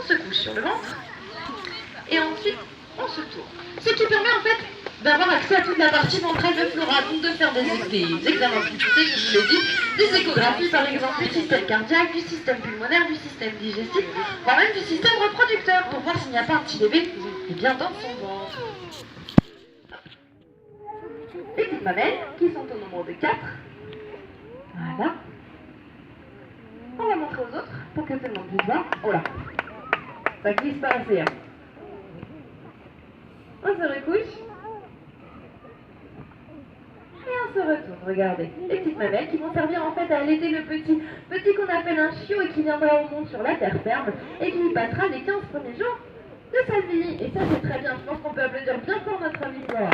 on se couche sur le ventre et ensuite on se tourne. Ce qui permet en fait d'avoir accès à toute la partie ventrale de Flora, donc de faire des examens plus poussés, je vous l'ai dit, des échographies par exemple du système cardiaque, du système pulmonaire, du système digestif, voire même du système reproducteur, pour voir s'il n'y a pas un petit bébé bien dans son ventre. Les petites mamelles, qui sont au nombre de 4. Voilà. On va montrer aux autres, pour que tout le monde puisse voir. Oh là, ça glisse pas assez. Hein. On se recouche. Et on se retourne, regardez. Les petites mamelles qui vont servir en fait à allaiter le petit qu'on appelle un chiot et qui viendra au monde sur la terre ferme et qui y passera les 15 premiers jours de sa vie. Et ça c'est très bien, je pense qu'on peut applaudir bien fort notre ami Flora.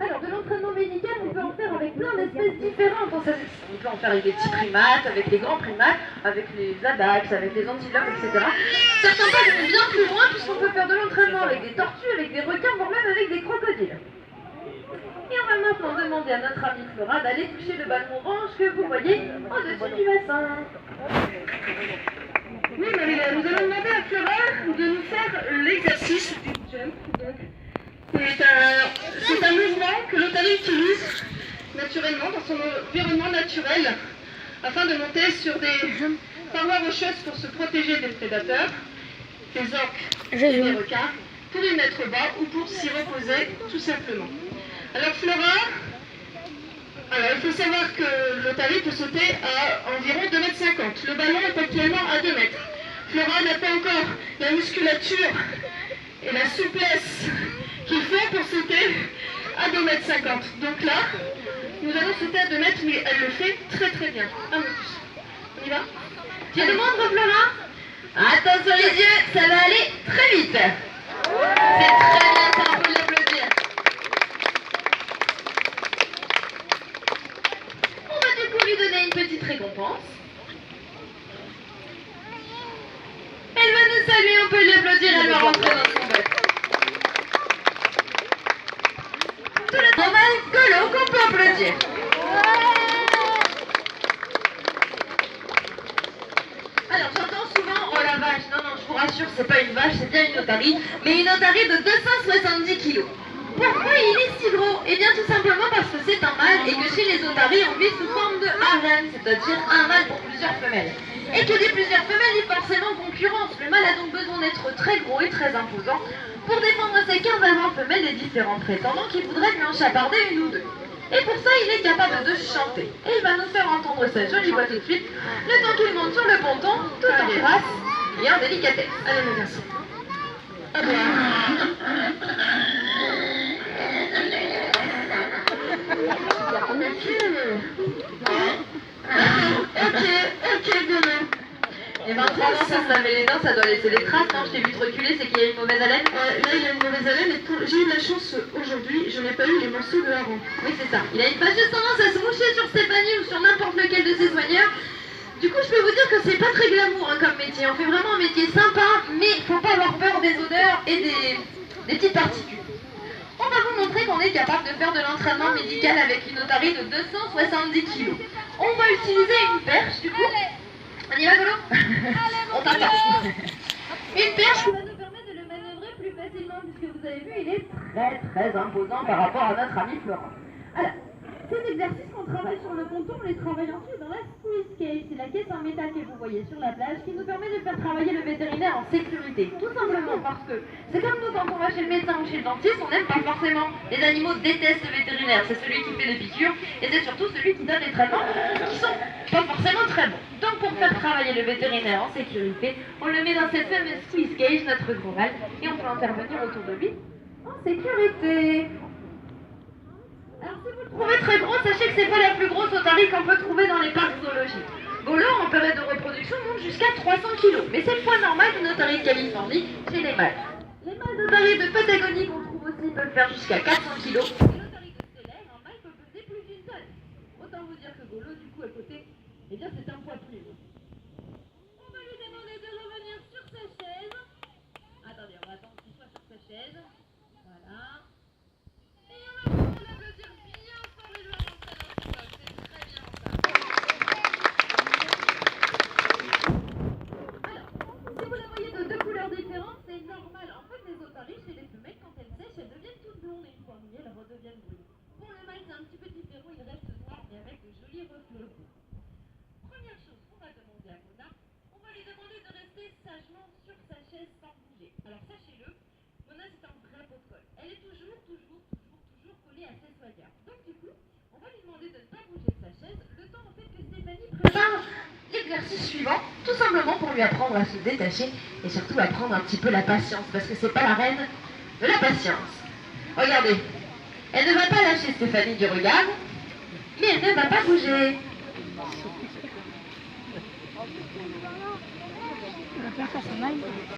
Alors de l'entraînement médical, on peut en faire avec plein d'espèces différentes. On peut en faire avec les petits primates, avec les grands primates, avec les adax, avec les antilopes, etc. Certains pas vont bien plus loin puisqu'on peut faire de l'entraînement avec des tortues, avec des requins, voire même avec des crocodiles. Et on va maintenant demander à notre amie Flora d'aller toucher le ballon orange que vous voyez au-dessus du bassin. Oui, Marie-Laure, nous allons demander à Flora de nous faire l'exercice du jump. C'est un mouvement que l'otarie utilise naturellement dans son environnement naturel afin de monter sur des parois rocheuses pour se protéger des prédateurs, des orques et des requins, pour y mettre bas ou pour s'y reposer tout simplement. Alors Flora, il faut savoir que l'otarie peut sauter à environ 2,50 m. Le ballon est actuellement à 2 m. Flora n'a pas encore la musculature et la souplesse qu'il faut pour sauter à 2,50 m. Donc là, nous allons sauter à 2 m, mais elle le fait très très bien. Un peu plus. On y va? Tu demandes, Flora? Attention les yeux, ça va aller très vite. C'est très bien, ça, on peut l'applaudir. On va du coup lui donner une petite récompense. Elle va nous saluer, on peut l'applaudir, elle va rentrer dans son bec. Tout le travail colo qu'on peut applaudir. Alors j'entends souvent, oh la vache, non, je vous rassure, c'est pas une vache, c'est bien une otarie, mais une otarie de 270 kg. Pourquoi il est si gros? Eh bien tout simplement parce que c'est un mâle et que chez les otaries on vit sous forme de harem, c'est-à-dire un mâle pour plusieurs femelles. Et que des plusieurs femelles est forcément concurrence. Le mâle a donc besoin d'être très gros et très imposant pour défendre ses 15 à 20 femelles des différents prétendants qui voudraient lui en chaparder une ou deux. Et pour ça, il est capable de chanter. Et il va nous faire entendre sa jolie voix tout de suite, le temps qu'il monte sur le ponton, tout en grâce et en délicatesse. Allez, mes garçons. Ok, demain. Et maintenant, ça se laver les dents, ça doit laisser des traces, non? Je t'ai vu te reculer, c'est qu'il y a une mauvaise haleine? Là, il y a une mauvaise haleine, et j'ai eu de la chance aujourd'hui, je n'ai pas eu les morceaux de hareng. Oui, c'est ça. Il a une fâcheuse tendance à se moucher sur Stéphanie ou sur n'importe lequel de ses soigneurs. Du coup, je peux vous dire que c'est pas très glamour hein, comme métier. On fait vraiment un métier sympa, mais il faut pas avoir peur des odeurs et des petites particules. On va vous montrer qu'on est capable de faire de l'entraînement médical avec une otarie de 270 kg. On va utiliser une perche, du coup. On y va, Golo? On t'attend. Une perche qui va nous permettre de le manœuvrer plus facilement, puisque vous avez vu, il est très imposant par rapport à notre ami Florent. Alors, ces exercices qu'on travaille sur le ponton, on les travaille ensuite dans la squeeze cage. C'est la caisse en métal que vous voyez sur la plage qui nous permet de faire travailler le vétérinaire en sécurité. Tout simplement parce que c'est comme nous quand on va chez le médecin ou chez le dentiste, on n'aime pas forcément. Les animaux détestent le vétérinaire. C'est celui qui fait les piqûres et c'est surtout celui qui donne les traitements qui sont pas forcément très bons. Donc pour faire travailler le vétérinaire en sécurité, on le met dans cette fameuse squeeze cage, notre gros mâle, et on peut intervenir autour de lui en sécurité. Alors si vous le trouvez très gros, sachez que c'est pas la plus grosse otarie qu'on peut trouver dans les parcs zoologiques. Golo en période de reproduction monte jusqu'à 300 kg, mais c'est le poids normal d'une otarie de Californie chez les mâles. Les mâles d'otarie de Patagonie qu'on trouve aussi peuvent faire jusqu'à 400 kg. Et l'otarie de Stellaire, un mâle peut peser plus d'une tonne. Autant vous dire que Golo, du coup, à côté, eh bien c'est un poids plus lourd. On va lui demander de revenir sur sa chaise. Attendez, on va attendre qu'il soit sur sa chaise. Voilà. l'exercice suivant, tout simplement pour lui apprendre à se détacher et surtout apprendre un petit peu la patience, parce que c'est pas la reine de la patience. Regardez, elle ne va pas lâcher Stéphanie du regard, mais elle ne va pas bouger. On va faire ça,